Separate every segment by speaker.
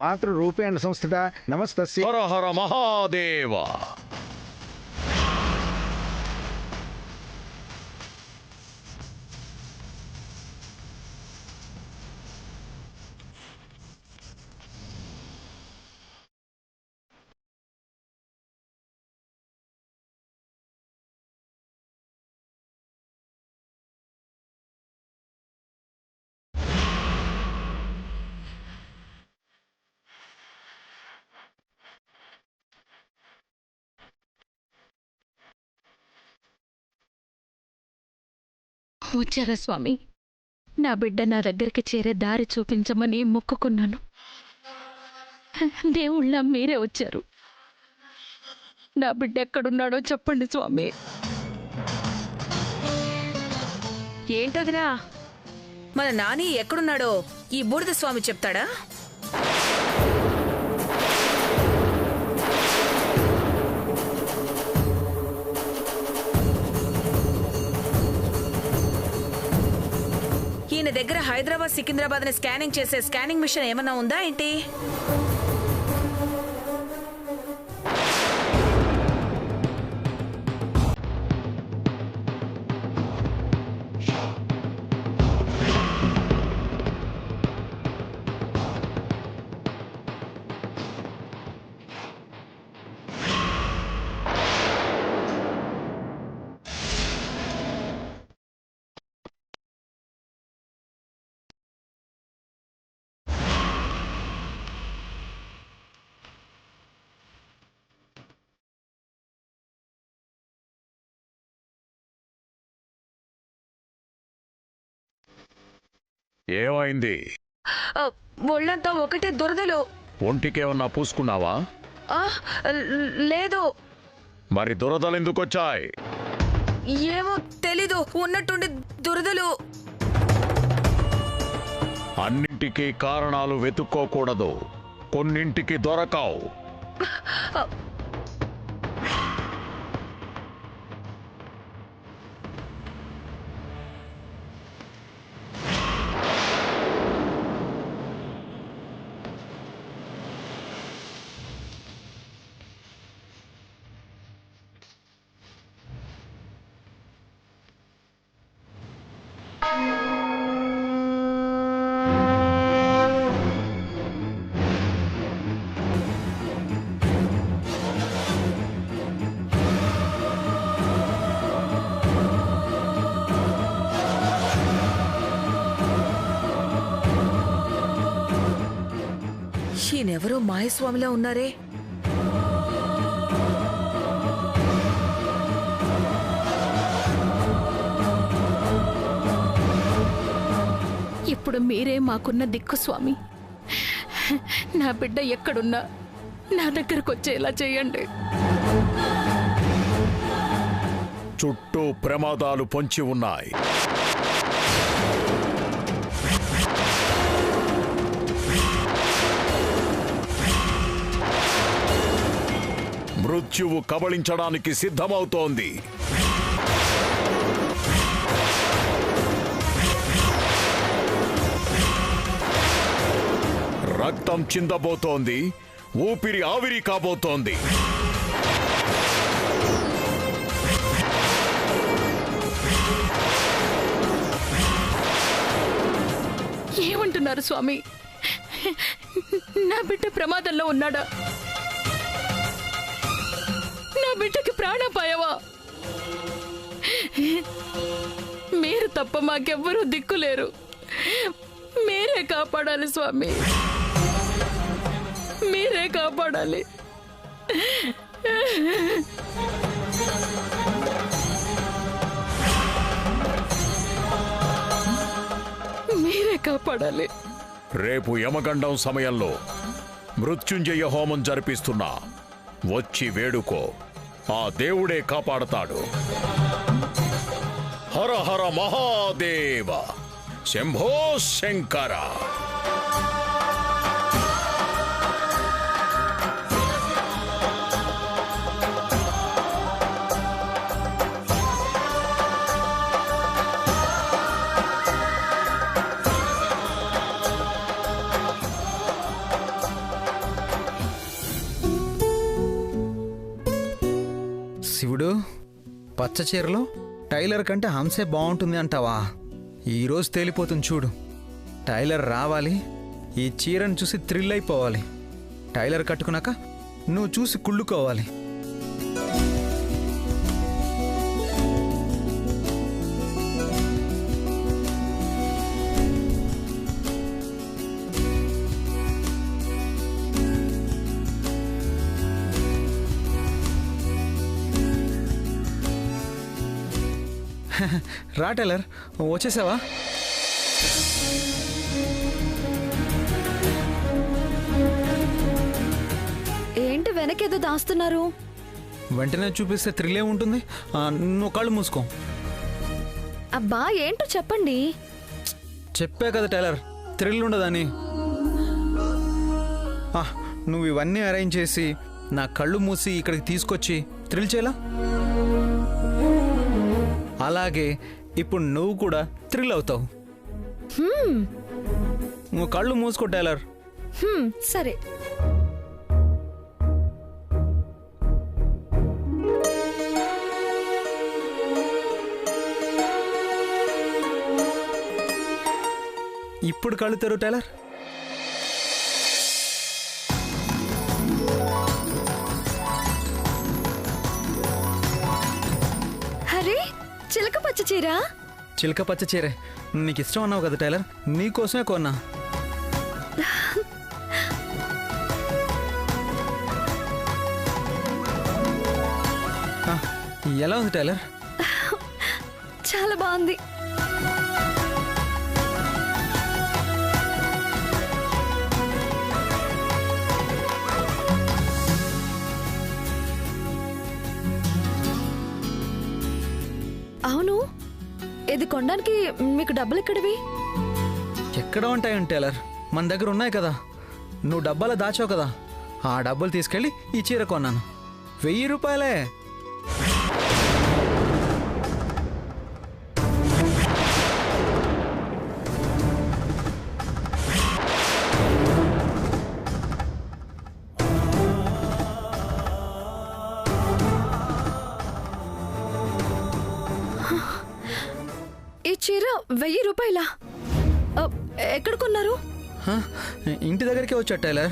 Speaker 1: మాతృరూపేణ సంస్థిత నమస్తస్య.
Speaker 2: హర హర మహాదేవ.
Speaker 3: వచ్చారా స్వామి? నా బిడ్డ నా దగ్గరికి చేరే దారి చూపించమని మొక్కుకున్నాను. దేవుళ్ళ మీరే వచ్చారు. నా బిడ్డ ఎక్కడున్నాడో చెప్పండి స్వామి.
Speaker 4: ఏంటదినా, మన నాని ఎక్కడున్నాడో ఈ బూడిద స్వామి చెప్తాడా? ఈయన దగ్గర హైదరాబాద్ సికింద్రాబాద్ ని స్కానింగ్ చేసే స్కానింగ్ మిషన్ ఏమన్నా ఉందా ఏంటి?
Speaker 2: ఏమైంది?
Speaker 4: ఒళ్ళంతా ఒకటే దురదలు.
Speaker 2: ఒంటికేమన్నా పూసుకున్నావా?
Speaker 4: లేదు.
Speaker 2: మరి దురదలెందుకొచ్చాయి?
Speaker 4: ఏమో తెలీదు, ఉన్నట్టుండి దురదలు.
Speaker 2: అన్నింటికీ కారణాలు వెతుక్కోకూడదు, కొన్నింటికి దొరకవు.
Speaker 4: ఈయనెవరో మాయస్వామిలా ఉన్నారే.
Speaker 3: ఇప్పుడు మీరే మాకున్న దిక్కు స్వామి. నా బిడ్డ ఎక్కడున్నా నా దగ్గరకు వచ్చేలా చేయండి.
Speaker 2: చుట్టూ ప్రమాదాలు పొంచి ఉన్నాయి. మృత్యువు కబళించడానికి సిద్ధమవుతోంది. రక్తం చిందబోతోంది, ఊపిరి ఆవిరి కాబోతోంది.
Speaker 3: ఏమంటున్నారు స్వామి? నా బిడ్డ ప్రమాదంలో ఉన్నాడా? నా బిడ్డకి ప్రాణాపాయమా? మీరు తప్ప మాకెవ్వరూ దిక్కులేరు. మీరే కాపాడాలి స్వామి, మీరే కాపాడాలి. మీరే కాపాడాలి.
Speaker 2: రేపు యమగండం సమయంలో మృత్యుంజయ హోమం జరిపిస్తున్నా. వచ్చి వేడుకో, ఆ దేవుడే కాపాడతాడు. హర హర మహాదేవ, శంభో శంకర.
Speaker 5: శివుడు, పచ్చ చీరలో టైలర్ కంటే హంసే బాగుంటుంది అంటావా? ఈరోజు తేలిపోతుంది చూడు. టైలర్ రావాలి, ఈ చీరను చూసి థ్రిల్ అయిపోవాలి. టైలర్ కట్టుకున్నాక నువ్వు చూసి కుళ్ళుకోవాలి. రా టైలర్, వచ్చేసావా?
Speaker 3: ఏంటి వెనకేదో దాస్తున్నారు?
Speaker 5: వెంటనే చూపిస్తే థ్రిల్ ఉంటుంది. నువ్వు కళ్ళు మూసుకో.
Speaker 3: అబ్బా ఏంటో చెప్పండి.
Speaker 5: చెప్పా కదా టైలర్, థ్రిల్ ఉండదని. నువ్వు ఇవన్నీ అరేంజ్ చేసి నా కళ్ళు మూసి ఇక్కడికి తీసుకొచ్చి థ్రిల్ చేయాలా? అలాగే ఇప్పుడు నువ్వు కూడా థ్రిల్ అవుతావు. నువ్వు కళ్ళు మూసుకో టైలర్.
Speaker 3: సరే.
Speaker 5: ఇప్పుడు కళ్ళు తెరువు టైలర్.
Speaker 3: అరే చిలక పచ్చ చీర.
Speaker 5: చిలక పచ్చ చీరే నీకు ఇష్టం అన్నావు కదా టైలర్, నీకోసమే కొన్నా. ఎలా ఉంది టైలర్?
Speaker 3: చాలా బాగుంది. అవును, ఇది కొనడానికి మీకు డబ్బులు ఎక్కడివి?
Speaker 5: ఎక్కడ ఉంటాయండి టైలర్, మన దగ్గర ఉన్నాయి కదా. నువ్వు డబ్బాలో దాచావు కదా, ఆ డబ్బులు తీసుకెళ్ళి ఈ చీర కొన్నాను. 1000 రూపాయలే.
Speaker 3: ఈ చీర 1000 రూపాయలా? ఎక్కడ కొన్నారు?
Speaker 5: ఇంటి దగ్గరికే వచ్చాడు టైలర్.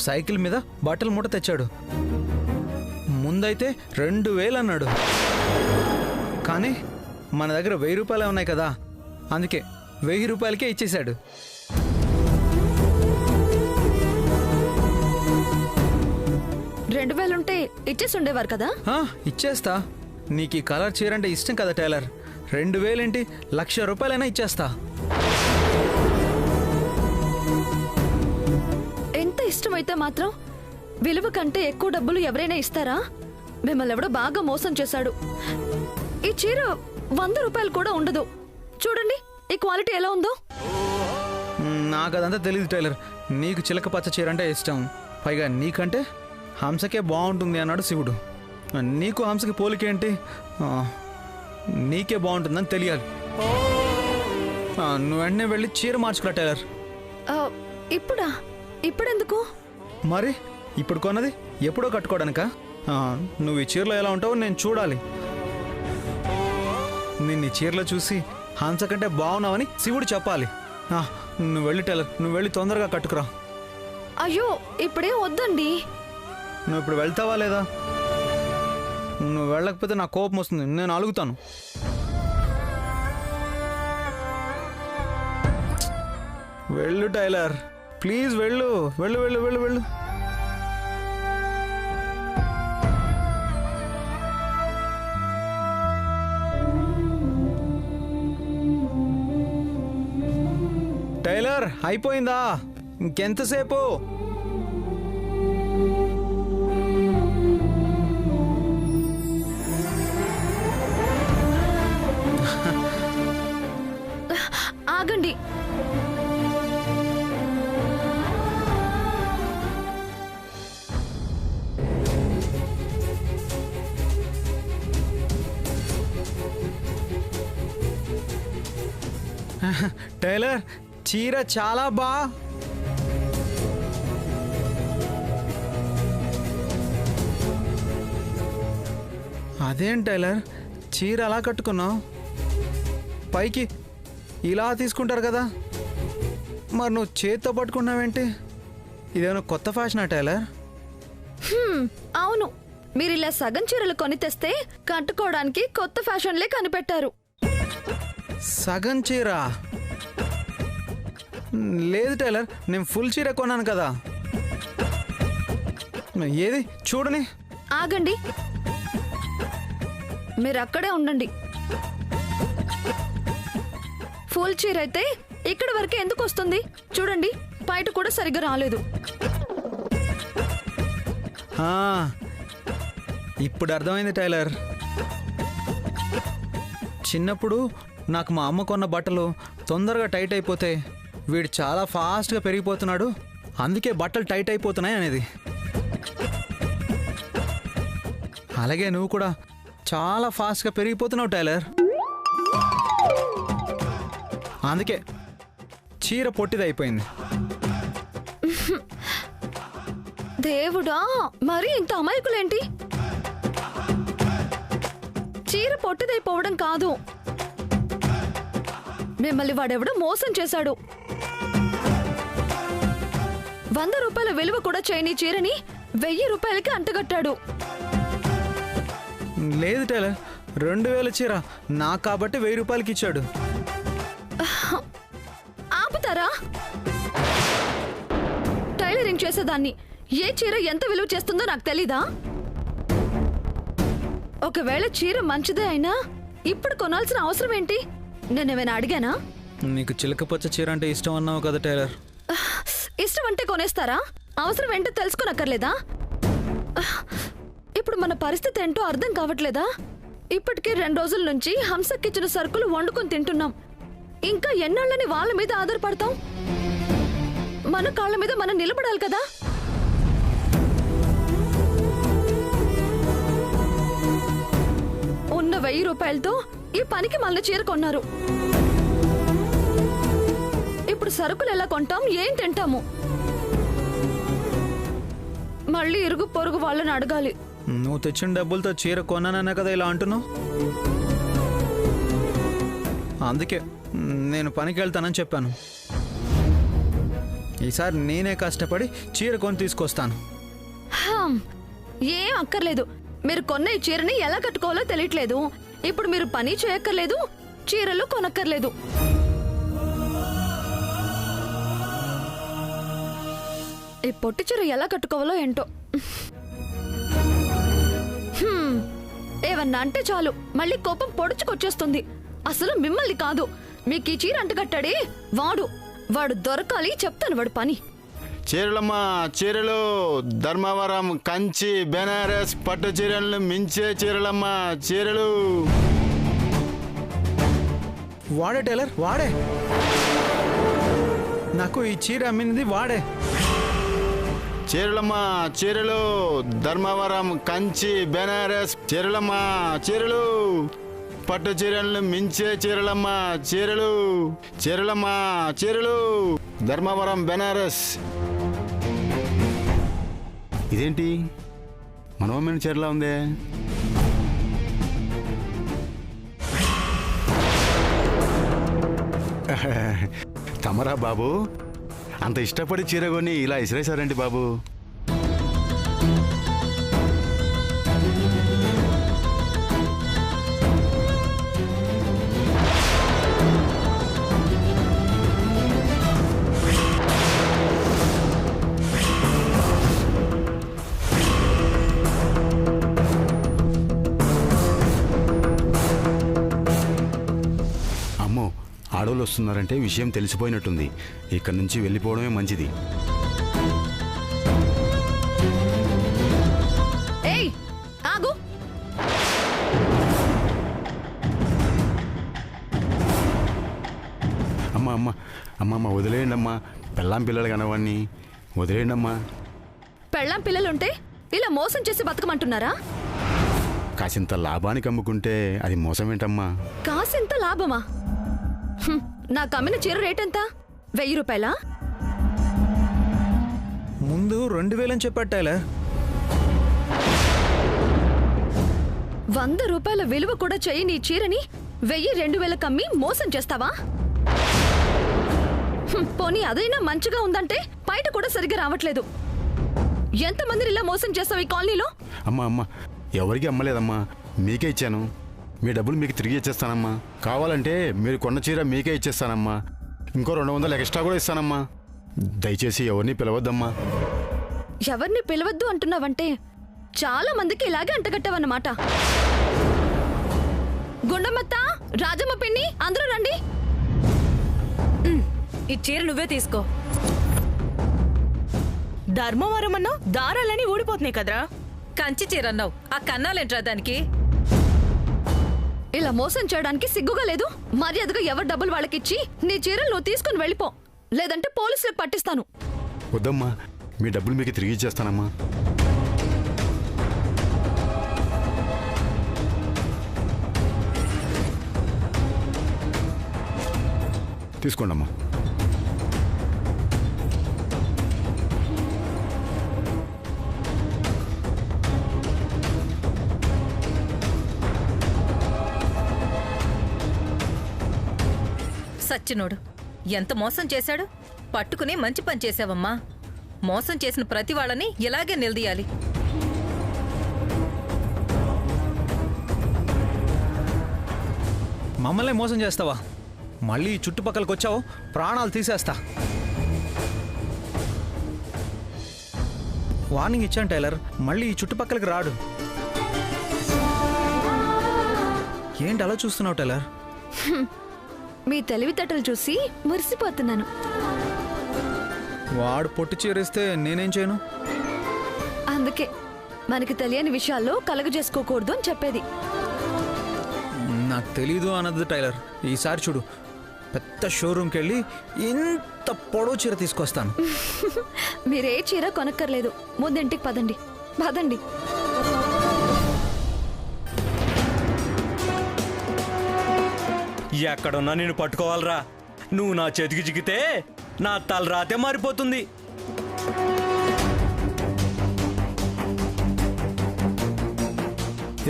Speaker 5: సైకిల్ మీద బట్టలు మూట తెచ్చాడు. ముందైతే 2000 అన్నాడు, కానీ మన దగ్గర 1000 రూపాయలే ఉన్నాయి కదా, అందుకే 1000 రూపాయలకే ఇచ్చేశాడు.
Speaker 3: ఉంటే ఇచ్చేసి ఉండేవారు కదా.
Speaker 5: ఇచ్చేస్తా. నీకు ఈ కలర్ చీర అంటే ఇష్టం కదా టైలర్. 2000 ఏంటి, 1,00,000 రూపాయలైనా ఇచ్చేస్తా.
Speaker 3: ఎంత ఇష్టమైతే మాత్రం విలువ కంటే ఎక్కువ డబ్బులు ఎవరైనా ఇస్తారా? మిమ్మల్ని ఎవడో బాగా మోసం చేశాడు. ఈ చీర 100 రూపాయలు కూడా ఉండదు. చూడండి ఈ క్వాలిటీ ఎలా ఉందో.
Speaker 5: నాకు అదంతా తెలియదు టైలర్. నీకు చిలక పచ్చ చీర అంటే ఇష్టం, పైగా నీకంటే హంసకే బాగుంటుంది అన్నాడు శివుడు. నీకు హంసకి పోలికేంటి? నీకే బాగుంటుందని తెలియాలి. నువ్వు వెంటనే వెళ్ళి చీర మార్చుకురా టైలర్.
Speaker 3: ఇప్పుడా? ఇప్పుడెందుకు?
Speaker 5: మరి ఇప్పుడు కొన్నది ఎప్పుడో కట్టుకోవడానికా? నువ్వు ఈ చీరలో ఎలా ఉంటావో నేను చూడాలి. నిన్ను ఈ చీరలో చూసి హంస కంటే బాగున్నావని శివుడు చెప్పాలి. నువ్వు వెళ్ళి టైలర్, నువ్వు వెళ్ళి తొందరగా కట్టుకురా.
Speaker 3: అయ్యో ఇప్పుడేం వద్దండి.
Speaker 5: నువ్వు ఇప్పుడు వెళ్తావా లేదా? నువ్వు వెళ్ళకపోతే నా కోపం వస్తుంది, నేను అలుగుతాను. వెళ్ళు టైలర్, ప్లీజ్ వెళ్ళు, వెళ్ళు వెళ్ళు వెళ్ళు వెళ్ళు. టైలర్ అయిపోయిందా? ఇంకెంతసేపు?
Speaker 3: ఆగండి.
Speaker 5: టైలర్ చీర చాలా బా. అదేం టైలర్, చీర అలా కట్టుకున్నావు, పైకి ఇలా తీసుకుంటారు కదా, మరి నువ్వు చేత్తో పట్టుకున్నావేంటి? ఇదేమైనా కొత్త ఫ్యాషనా టైలర్?
Speaker 3: అవును, మీరు ఇలా సగం చీరలు కొని తెస్తే కట్టుకోవడానికి కొత్త ఫ్యాషన్లే కనిపెట్టారు.
Speaker 5: సగం చీర? లేదు టైలర్, నేను ఫుల్ చీర కొన్నాను కదా. ఏది చూడని.
Speaker 3: ఆగండి, మీరు అక్కడే ఉండండి. ఫుల్ చీర అయితే ఇక్కడ వరకే ఎందుకు వస్తుంది? చూడండి, బయట కూడా సరిగ్గా రాలేదు.
Speaker 5: ఇప్పుడు అర్థమైంది టైలర్. చిన్నప్పుడు నాకు మా అమ్మ కొన్న బట్టలు తొందరగా టైట్ అయిపోతే వీడు చాలా ఫాస్ట్గా పెరిగిపోతున్నాడు, అందుకే బట్టలు టైట్ అయిపోతున్నాయి అనేది. అలాగే నువ్వు కూడా చాలా ఫాస్ట్గా పెరిగిపోతున్నావు టైలర్, అందుకే చీర పొట్టిదైపోయింది.
Speaker 3: దేవుడా, మరి ఇంత అమాయకులేంటి? చీర పొట్టిదైపోవడం కాదు, మిమ్మల్ని వాడెవడో మోసం చేశాడు. 100 రూపాయల విలువ కూడా చేయని చీరని 1000 రూపాయలకి అంటగట్టాడు.
Speaker 5: లేదు టైలర్, 2000 చీర నాకు కాబట్టి 1000 రూపాయలకి ఇచ్చాడు.
Speaker 3: ఆపుతారా? టైలరింగ్ చేసేదాన్ని ఏ చీర ఎంత విలువ చేస్తుందో నాకు తెలీదా? ఒకవేళ చీర మంచిదే అయినా ఇప్పుడు కొనాల్సిన అవసరం ఏంటి? నేనేమైనా అడిగానా?
Speaker 5: నీకు చిలకపచ్చ చీర అంటే ఇష్టం అన్నావు కదా టైలర్.
Speaker 3: ఇష్టం అంటే కొనేస్తారా? అవసరం ఏంటో తెలుసుకోనక్కర్లేదా? ఇప్పుడు మన పరిస్థితి ఏంటో అర్థం కావట్లేదా? ఇప్పటికే 2 రోజుల నుంచి హంసకిచ్చిన సరుకులు వండుకొని తింటున్నాం. ఇంకా ఎన్నాళ్ళని వాళ్ళ మీద ఆధారపడతాం? మన కాళ్ళ మీద మనం నిలబడాలి కదా. ఉన్న 1000 రూపాయలతో ఈ పనికి మళ్ళీ చీర కొన్నారు. ఇప్పుడు సరుకులు ఎలా కొంటాం, ఏం తింటాము? మళ్ళీ ఇరుగు పొరుగు వాళ్ళని అడగాలి.
Speaker 5: నువ్వు తెచ్చిన డబ్బులతో చీర కొన్నానన్నా కదా ఇలా అంటున్నావు. అందుకే నేను పనికి వెళ్తానని చెప్పాను. ఈసారి నేనే కష్టపడి చీర కొని తీసుకొస్తాను.
Speaker 3: ఏం అక్కర్లేదు. మీరు కొన్న ఈ చీరని ఎలా కట్టుకోవాలో తెలియట్లేదు. ఇప్పుడు మీరు పని చేయక్కర్లేదు, చీరలు కొనక్కర్లేదు. ఈ పొట్టి చీర ఎలా కట్టుకోవాలో ఏంటో. ఏమన్నా అంటే చాలు మళ్ళీ కోపం పొడుచుకొచ్చేస్తుంది. అసలు మిమ్మల్ని కాదు, మీకు ఈ చీర అంటగట్టాడే వాడు దొరకాలి. చెప్తాను వాడు పని.
Speaker 6: చీరలమ్మా, చీరలు ధర్మవరం, కంచి, బెనారస్ పట్టు చీరలను మించే చీరలమ్మా, చీరలు.
Speaker 5: వాడే టైలర్, వాడే. నాకు ఈ చీర అమ్మింది వాడే.
Speaker 6: చీరలమ్మా, చీరలు ధర్మవరం, కంచి, బెనారస్ చీరలమ్మా, చీరలు. పట్టు చీరలను మించే చీరలమ్మా, చీరలు. చీరలమ్మా, చీరలు ధర్మవరం, బెనారస్. ఇదేంటి మనోమైన చీరలా ఉందే? తమరా బాబు, అంత ఇష్టపడి చీర కొని ఇలా ఇసిరేశారండి బాబు. ఆడోళ్ళు వస్తున్నారంటే విషయం తెలిసిపోయినట్టుంది. ఇక్కడి నుంచి వెళ్ళిపోవడమే మంచిది.
Speaker 3: ఏయ్, ఆగు.
Speaker 6: అమ్మా అమ్మ అమ్మమ్మ వదిలేయండి అమ్మా, పెళ్ళాం పిల్లలు కనవాడిని వదిలేయండి అమ్మా.
Speaker 3: పెళ్ళాం పిల్లలుంటే ఇలా మోసం చేసి బతకమంటున్నారా?
Speaker 6: కాసింత లాభానికి అమ్ముకుంటే అది మోసమేంటమ్మా?
Speaker 3: కాసింత లాభమా? నాకు అమ్మిన చీర రేట్ ఎంత? 1000 రూపాయలా?
Speaker 5: ముందు 2000 అని చెప్పాడు టైలర్.
Speaker 3: 100 రూపాయల విలువ కూడా చెయ్యి నీ చీరని 1000-2000 కమ్మి మోసం చేస్తావా? పోనీ అదైనా మంచిగా ఉందంటే బయట కూడా సరిగ్గా రావట్లేదు. ఎంతమందిని ఇలా మోసం చేస్తావు ఈ కాలనీలో?
Speaker 6: అమ్మా ఎవరికి అమ్మలేదమ్మా, మీకే ఇచ్చాను. మీ డబ్బులు మీకు తిరిగి ఇచ్చేస్తానమ్మా. కావాలంటే మీరు కొన్న చీర మీకే ఇచ్చేస్తానమ్మా. ఇంకో 200 ఎక్స్ట్రా కూడా ఇస్తానమ్మా. దయచేసి ఎవరిని పిలవద్దమ్మా.
Speaker 3: ఎవరిని పిలవద్దు అంటున్నావంటే చాలా మందికి ఇలాగే అంటగట్టావన్నమాట. గుండమ్మత్త, రాజమ్మ పిన్ని, అందరూ రండి.
Speaker 4: ఈ చీర నువ్వే తీసుకో. ధర్మవరం అన్నావు, దారాలని ఊడిపోతున్నాయి కదరా. కంచి చీర అన్నావు, ఆ కన్నాలేంట్రా దానికి?
Speaker 3: ఇలా మోసం చేయడానికి సిగ్గుగా లేదు? మర్యాదగా ఎవరు డబ్బులు వాళ్ళకిచ్చి నీ చీరలు నువ్వు తీసుకుని వెళ్ళిపో, లేదంటే పోలీసులకు పట్టిస్తాను.
Speaker 6: వద్దమ్మా, మీ డబ్బులు మీకు తిరిగి ఇచ్చేస్తానమ్మా. తీసుకోండమ్మా.
Speaker 4: సచ్చినోడు ఎంత మోసం చేశాడు. పట్టుకుని మంచి పని చేశావమ్మా. మోసం చేసిన ప్రతి వాళ్ళని ఇలాగే నిలదీయాలి.
Speaker 5: మమ్మల్ని మోసం చేస్తావా? మళ్ళీ ఈ చుట్టుపక్కలకి వచ్చావు, ప్రాణాలు తీసేస్తా. వార్నింగ్ ఇచ్చాను టైలర్, మళ్ళీ ఈ చుట్టుపక్కలకి రాడు. ఏంటి అలా చూస్తున్నావు టైలర్?
Speaker 3: మీ తెలివితేటలు చూసి మురిసిపోతున్నాను.
Speaker 5: వాడు పొట్టు చీరేస్తే నేనేం చేయను?
Speaker 3: అందుకే మనకి తెలియని విషయాల్లో కలగజేసుకోకూడదు అని చెప్పేది.
Speaker 5: నాకు తెలీదు అన్నది టైలర్. ఈసారి చూడు, పెద్ద షోరూమ్కి వెళ్ళి ఇంత పొడవు చీర తీసుకొస్తాను.
Speaker 3: మీరే చీర కొనక్కర్లేదు, ముందింటికి పదండి. పదండి.
Speaker 7: ఎక్కడున్నా నేను పట్టుకోవాలరా. నువ్వు నా చేతికి చిక్కితే నా తలరాతే మారిపోతుంది.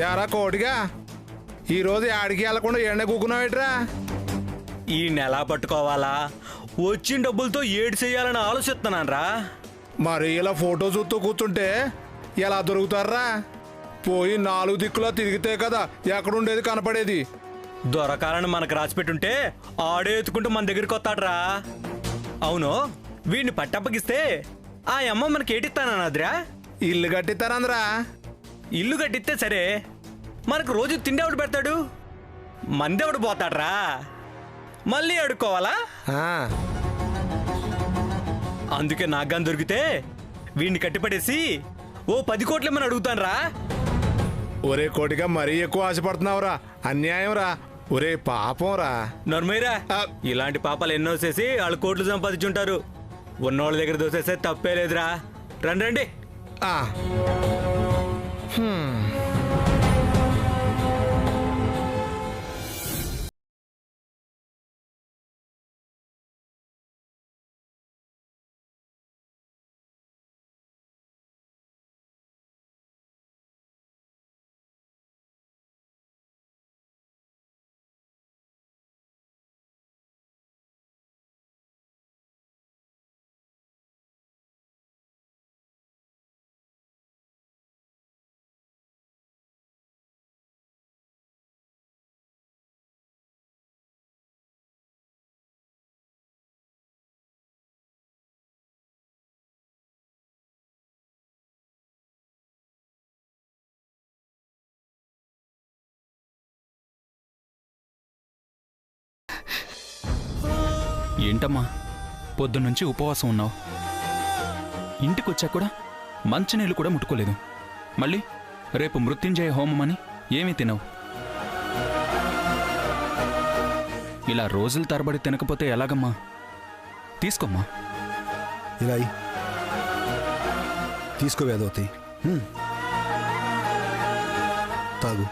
Speaker 1: యారా కోటిగా ఈరోజు ఆడికి వెళ్లకుండా ఎండ కూకున్నావేట్రా?
Speaker 7: ఈ నెల పట్టుకోవాలా, వచ్చిన డబ్బులతో ఏడు చెయ్యాలని ఆలోచిస్తున్నాను రా.
Speaker 1: మరి ఇలా ఫోటో చూస్తూ కూర్చుంటే ఎలా దొరుకుతారా? పోయి 4 దిక్కులా తిరిగితే కదా ఎక్కడుండేది కనపడేది.
Speaker 7: దొరకాలని మనకు రాసిపెట్టుంటే ఆడే ఎత్తుకుంటూ మన దగ్గరికి వస్తాడ్రా. అవును, వీడిని పట్టప్పగిస్తే ఆ అమ్మ మనకి ఏటిస్తానన్నదిరా.
Speaker 1: ఇల్లు కట్టిస్తారందరా.
Speaker 7: ఇల్లు కట్టిస్తే సరే, మనకు రోజు తిండి ఎవడు పెడతాడు? మందెవడు పోతాడ్రా. మళ్ళీ అడుక్కోవాలా? అందుకే నాగాని దొరికితే వీడిని కట్టిపడేసి ఓ 10 కోట్లేమని అడుగుతాను రా.
Speaker 1: ఒరే కోటిగా మరీ ఎక్కువ ఆశపడుతున్నావురా, అన్యాయం రా. ఒరే పాపం రా.
Speaker 7: నర్మయ్యరా, ఇలాంటి పాపాలు ఎన్నో చేసి వాళ్ళు కోట్లు సంపాదించుంటారు. ఉన్నోళ్ళ దగ్గర దోసేస్తే తప్పే లేదురా. రండి రండి.
Speaker 8: ఏంటమ్మా పొద్దున్నుంచి ఉపవాసం ఉన్నావు? ఇంటికొచ్చా కూడా మంచినీళ్ళు కూడా ముట్టుకోలేదు. మళ్ళీ రేపు మృత్యుంజయ హోమం అని ఏమీ తినవు. ఇలా రోజుల తరబడి తినకపోతే ఎలాగమ్మా? తీసుకోమ్మా.
Speaker 9: ఇలా తీసుకో వేదవతి, తాగు.